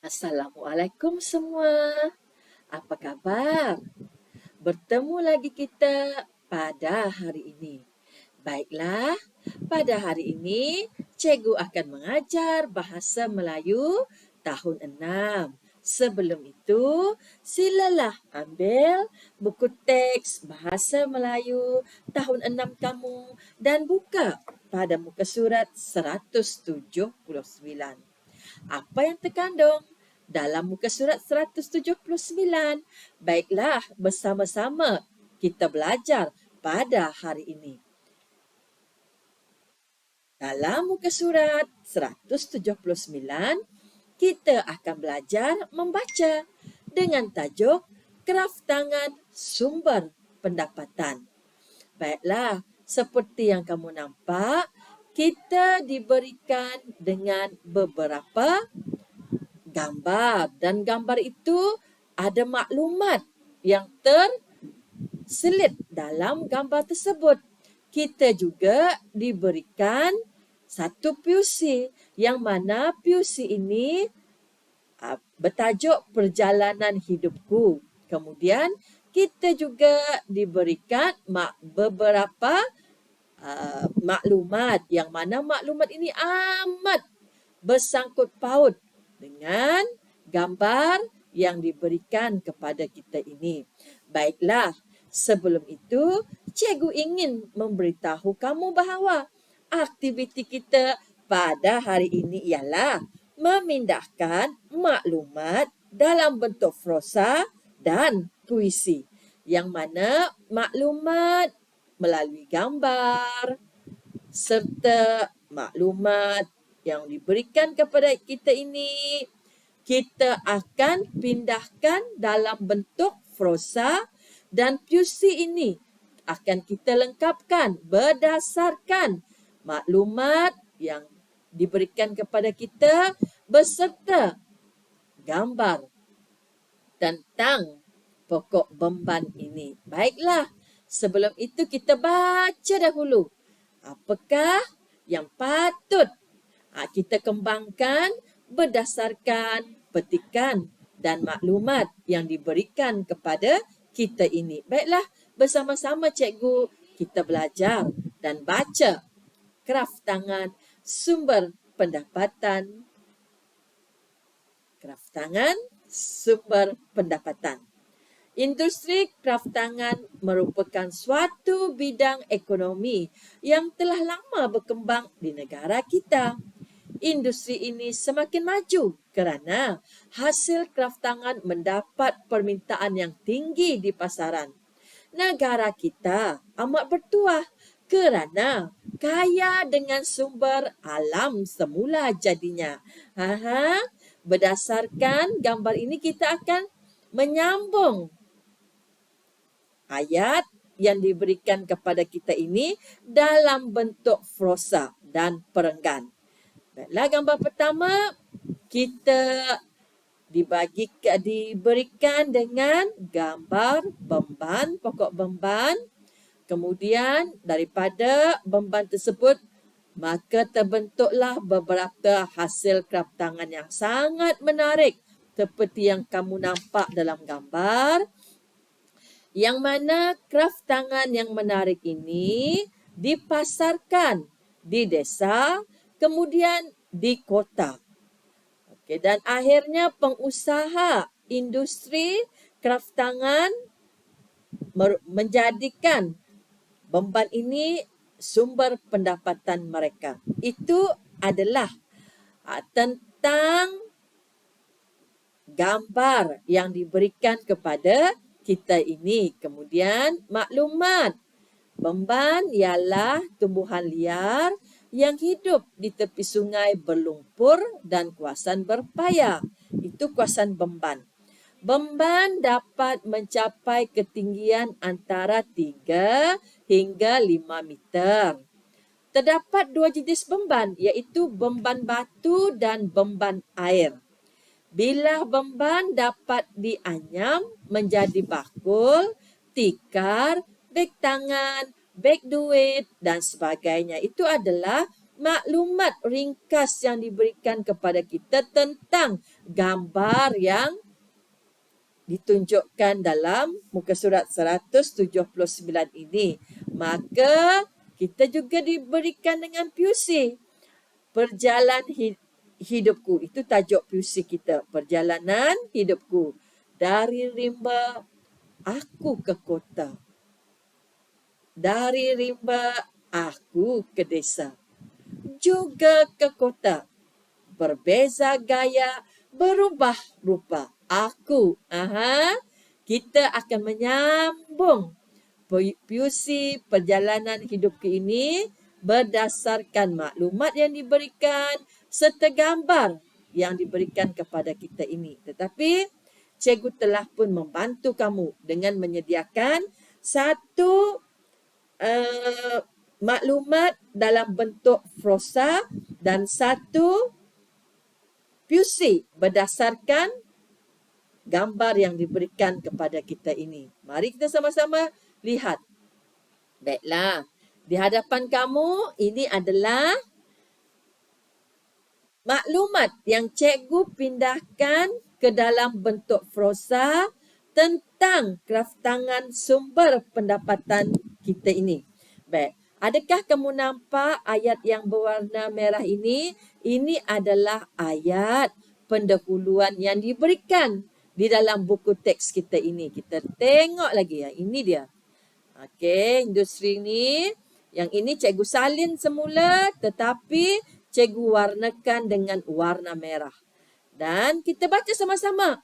Assalamualaikum semua. Apa khabar? Bertemu lagi kita pada hari ini. Baiklah, pada hari ini cikgu akan mengajar bahasa Melayu tahun 6. Sebelum itu, silalah ambil buku teks bahasa Melayu tahun 6 kamu dan buka pada muka surat 179. Apa yang terkandung dalam muka surat 179? Baiklah, bersama-sama kita belajar pada hari ini. Dalam muka surat 179, kita akan belajar membaca dengan tajuk Kraf Tangan Sumber Pendapatan. Baiklah, seperti yang kamu nampak, kita diberikan dengan beberapa gambar dan gambar itu ada maklumat yang terselit dalam gambar tersebut. Kita juga diberikan satu puisi yang mana puisi ini bertajuk Perjalanan Hidupku. Kemudian kita juga diberikan beberapa maklumat yang mana maklumat ini amat bersangkut paut dengan gambar yang diberikan kepada kita ini. Baiklah, sebelum itu cikgu ingin memberitahu kamu bahawa aktiviti kita pada hari ini ialah memindahkan maklumat dalam bentuk prosa dan puisi. Yang mana maklumat melalui gambar serta maklumat yang diberikan kepada kita ini, kita akan pindahkan dalam bentuk prosa dan puisi ini akan kita lengkapkan berdasarkan maklumat yang diberikan kepada kita beserta gambar tentang pokok beban ini. Baiklah, sebelum itu kita baca dahulu. Apakah yang patut kita kembangkan berdasarkan petikan dan maklumat yang diberikan kepada kita ini. Baiklah, bersama-sama cikgu kita belajar dan baca Kraf Tangan Sumber Pendapatan. Kraf Tangan Sumber Pendapatan. Industri kraftangan merupakan suatu bidang ekonomi yang telah lama berkembang di negara kita. Industri ini semakin maju kerana hasil kraftangan mendapat permintaan yang tinggi di pasaran. Negara kita amat bertuah kerana kaya dengan sumber alam semula jadinya. Berdasarkan gambar ini kita akan menyambung ayat yang diberikan kepada kita ini dalam bentuk prosa dan perenggan. Baiklah, gambar pertama kita diberikan dengan gambar beban, pokok beban. Kemudian daripada beban tersebut maka terbentuklah beberapa hasil kraftangan yang sangat menarik seperti yang kamu nampak dalam gambar. Yang mana kraftangan yang menarik ini dipasarkan di desa, kemudian di kota. Okey, dan akhirnya pengusaha industri kraftangan menjadikan beban ini sumber pendapatan mereka. Itu adalah tentang gambar yang diberikan kepada kita ini. Kemudian maklumat. Beban ialah tumbuhan liar yang hidup di tepi sungai berlumpur dan kuasan berpaya. Itu kuasan beban. Beban dapat mencapai ketinggian antara 3 hingga 5 meter. Terdapat dua jenis beban, iaitu beban batu dan beban air. Bilah beban dapat dianyam menjadi bakul, tikar, beg tangan, beg duit dan sebagainya. Itu adalah maklumat ringkas yang diberikan kepada kita tentang gambar yang ditunjukkan dalam muka surat 179 ini. Maka kita juga diberikan dengan puisi. Perjalanan hidupku. Itu tajuk puisi kita. Perjalanan hidupku. Dari rimba aku ke kota. Dari rimba aku ke desa. Juga ke kota. Berbeza gaya, berubah rupa. Aku. Kita akan menyambung puisi perjalanan hidupku ini berdasarkan maklumat yang diberikan serta gambar yang diberikan kepada kita ini. Tetapi cikgu telah pun membantu kamu dengan menyediakan satu maklumat dalam bentuk prosa dan satu puisi berdasarkan gambar yang diberikan kepada kita ini. Mari kita sama-sama lihat. Baiklah, di hadapan kamu ini adalah maklumat yang cikgu pindahkan ke dalam bentuk prosa tentang kraftangan sumber pendapatan kita ini. Baik, adakah kamu nampak ayat yang berwarna merah ini? Ini adalah ayat pendahuluan yang diberikan di dalam buku teks kita ini. Kita tengok lagi ya, ini dia. Okey, industri ni, yang ini cikgu salin semula tetapi cikgu warnakan dengan warna merah. Dan kita baca sama-sama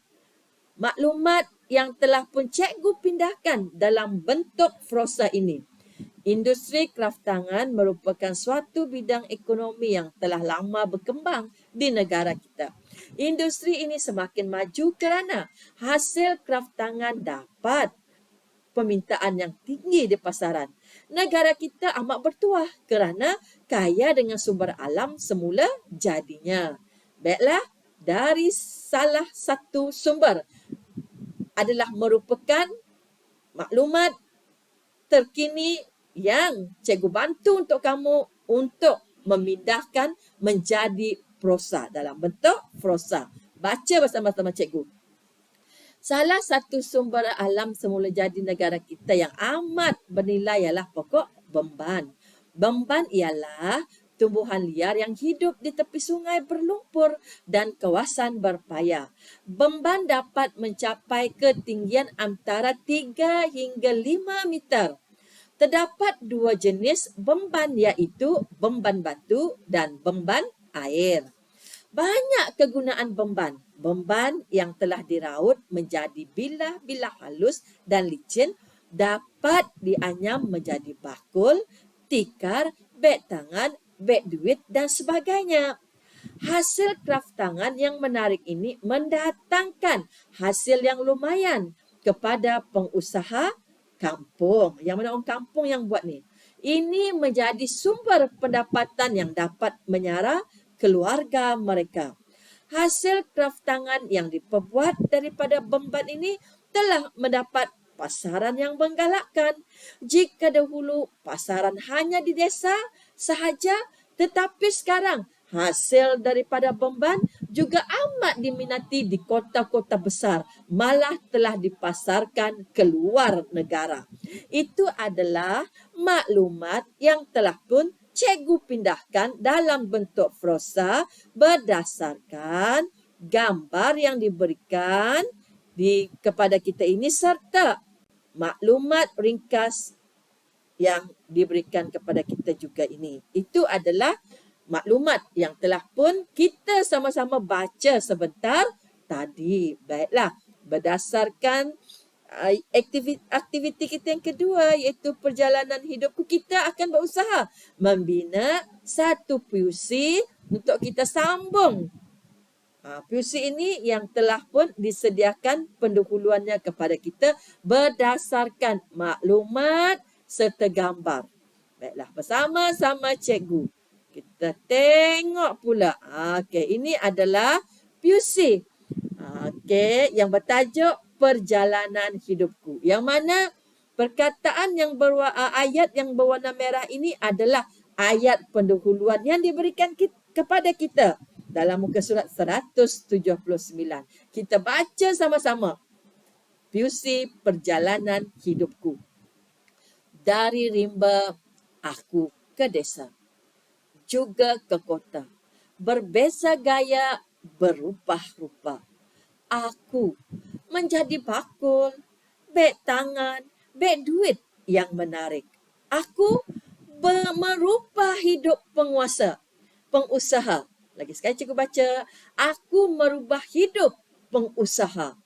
maklumat yang telah pun cikgu pindahkan dalam bentuk prosa ini. Industri kraftangan merupakan suatu bidang ekonomi yang telah lama berkembang di negara kita. Industri ini semakin maju kerana hasil kraftangan dapat permintaan yang tinggi di pasaran. Negara kita amat bertuah kerana kaya dengan sumber alam semula jadinya. Baiklah, dari salah satu sumber adalah merupakan maklumat terkini yang cikgu bantu untuk kamu untuk memindahkan menjadi prosa dalam bentuk prosa. Baca bersama-sama cikgu. Salah satu sumber alam semula jadi negara kita yang amat bernilai ialah pokok Bemban. Bemban ialah tumbuhan liar yang hidup di tepi sungai berlumpur dan kawasan berpaya. Bemban dapat mencapai ketinggian antara 3 hingga 5 meter. Terdapat dua jenis bemban iaitu bemban batu dan bemban air. Banyak kegunaan bemban. Bemban yang telah diraut menjadi bilah-bilah halus dan licin dapat dianyam menjadi bakul, tikar, beg tangan, beg duit dan sebagainya. Hasil kraftangan yang menarik ini mendatangkan hasil yang lumayan kepada pengusaha kampung. Yang mana orang kampung yang buat ni. Ini menjadi sumber pendapatan yang dapat menyara keluarga mereka. Hasil kraftangan yang diperbuat daripada bemban ini telah mendapat pasaran yang menggalakkan. Jika dahulu pasaran hanya di desa sahaja, tetapi sekarang hasil daripada bemban juga amat diminati di kota-kota besar, malah telah dipasarkan ke luar negara. Itu adalah maklumat yang telah pun cikgu pindahkan dalam bentuk prosa berdasarkan gambar yang diberikan kepada kita ini serta maklumat ringkas yang diberikan kepada kita juga ini. Itu adalah maklumat yang telah pun kita sama-sama baca sebentar tadi. Baiklah, berdasarkan aktiviti kita yang kedua iaitu perjalanan hidupku, kita akan berusaha membina satu puisi untuk kita sambung. Puisi ini yang telah pun disediakan pendahuluannya kepada kita berdasarkan maklumat serta gambar. Baiklah, bersama-sama cikgu kita tengok pula. Okey, ini adalah puisi. Okey, yang bertajuk Perjalanan Hidupku. Yang mana perkataan yang ayat yang berwarna merah ini adalah ayat pendahuluan yang diberikan kepada kita dalam muka surat 179. Kita baca sama-sama. Puisi Perjalanan Hidupku. Dari rimba aku ke desa, juga ke kota. Berbeza gaya, berubah rupa. Aku menjadi bakul, beg tangan, beg duit yang menarik. Aku merubah hidup pengusaha. Lagi sekali cikgu baca. Aku merubah hidup pengusaha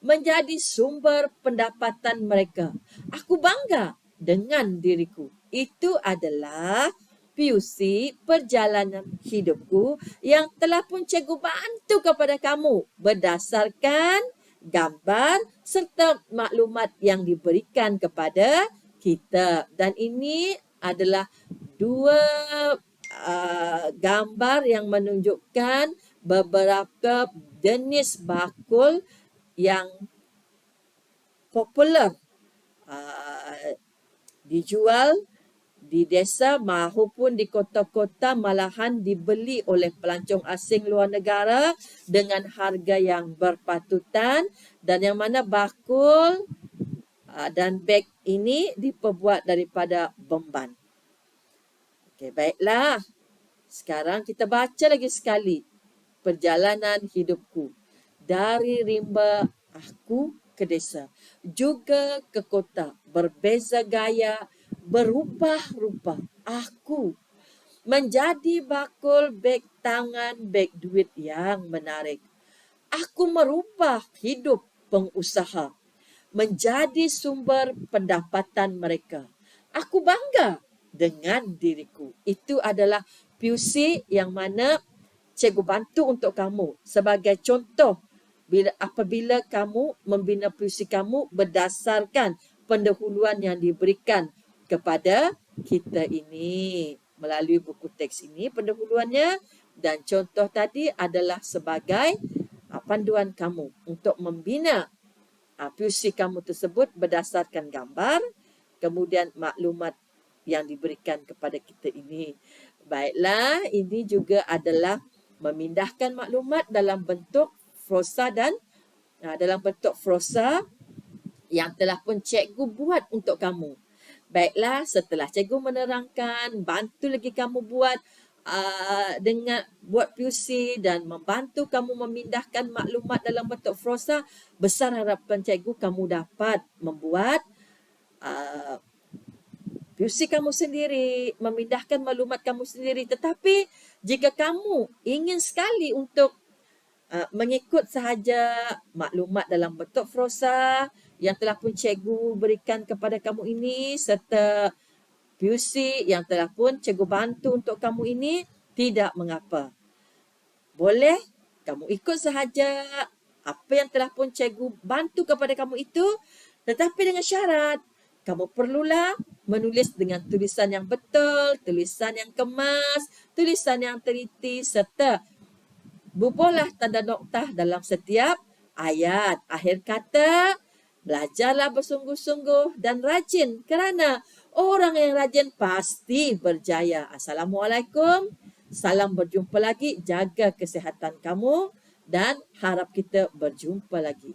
menjadi sumber pendapatan mereka. Aku bangga dengan diriku. Itu adalah puisi Perjalanan Hidupku yang telah pun cikgu bantu kepada kamu berdasarkan gambar serta maklumat yang diberikan kepada kita. Dan ini adalah dua gambar yang menunjukkan beberapa jenis bakul yang popular dijual di desa maupun di kota-kota, malahan dibeli oleh pelancong asing luar negara dengan harga yang berpatutan, dan yang mana bakul dan beg ini diperbuat daripada Bemban. Okey, baiklah. Sekarang kita baca lagi sekali Perjalanan Hidupku. Dari rimba aku ke desa, juga ke kota. Berbeza gaya, berubah rupa. Aku menjadi bakul, beg tangan, beg duit yang menarik. Aku merubah hidup pengusaha menjadi sumber pendapatan mereka. Aku bangga dengan diriku. Itu adalah puisi yang mana cikgu bantu untuk kamu sebagai contoh apabila kamu membina puisi kamu berdasarkan pendahuluan yang diberikan kepada kita ini melalui buku teks ini pendahuluannya, dan contoh tadi adalah sebagai panduan kamu untuk membina puisi kamu tersebut berdasarkan gambar, kemudian maklumat yang diberikan kepada kita ini. Baiklah, ini juga adalah memindahkan maklumat dalam bentuk prosa dan dalam bentuk prosa yang telah pun cikgu buat untuk kamu. Baiklah, setelah cikgu menerangkan, bantu lagi kamu buat dengan buat puisi dan membantu kamu memindahkan maklumat dalam bentuk prosa, besar harapan cikgu kamu dapat membuat puisi kamu sendiri, memindahkan maklumat kamu sendiri. Tetapi jika kamu ingin sekali untuk mengikut sahaja maklumat dalam bentuk prosa yang telah pun cikgu berikan kepada kamu ini serta puisi yang telah pun cikgu bantu untuk kamu ini, tidak mengapa. Boleh kamu ikut sahaja apa yang telah pun cikgu bantu kepada kamu itu, tetapi dengan syarat kamu perlulah menulis dengan tulisan yang betul, tulisan yang kemas, tulisan yang teliti, serta bubuhlah tanda noktah dalam setiap ayat. Akhir kata, belajarlah bersungguh-sungguh dan rajin, kerana orang yang rajin pasti berjaya. Assalamualaikum. Salam berjumpa lagi. Jaga kesihatan kamu dan harap kita berjumpa lagi.